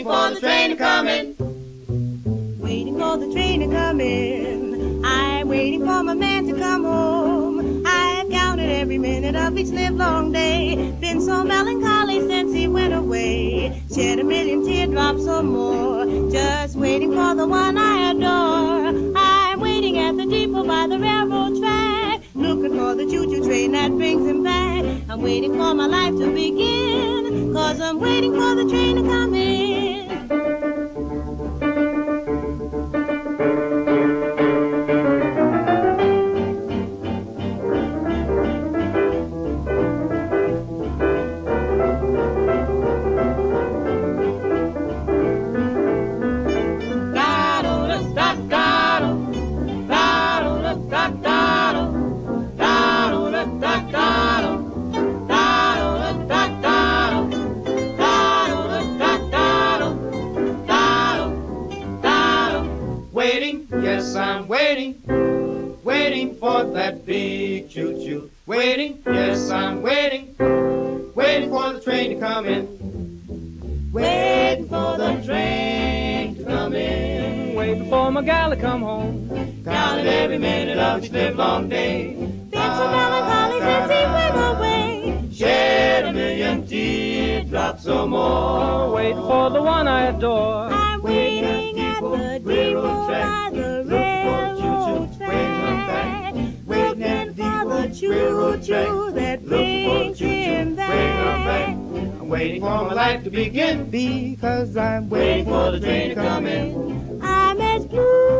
waiting for the train to come in. Waiting for the train to come in. I'm waiting for my man to come home. I've counted every minute of each livelong day. Been so melancholy since he went away. Shed a million teardrops or more. Just waiting for the one I adore. I'm waiting at the depot by the railroad track. Looking for the choo-choo train that brings him back. I'm waiting for my life to begin. 'Cause I'm waiting for the train to come in. Waiting, yes, I'm waiting, waiting for that big choo-choo. Waiting, yes, I'm waiting, waiting for the train to come in. Waiting for the train to come in. Waiting for my gal to come home. Counted every minute of each livelong day. Been so melancholy since he went away. Shed a million teardrops or more. Waiting for the one I adore. I'm waiting at the depot by the railroad track. Waiting for the choo-choo that brings him back. I'm waiting for my life to begin, Because I'm waiting for the train to come in. I'm as blue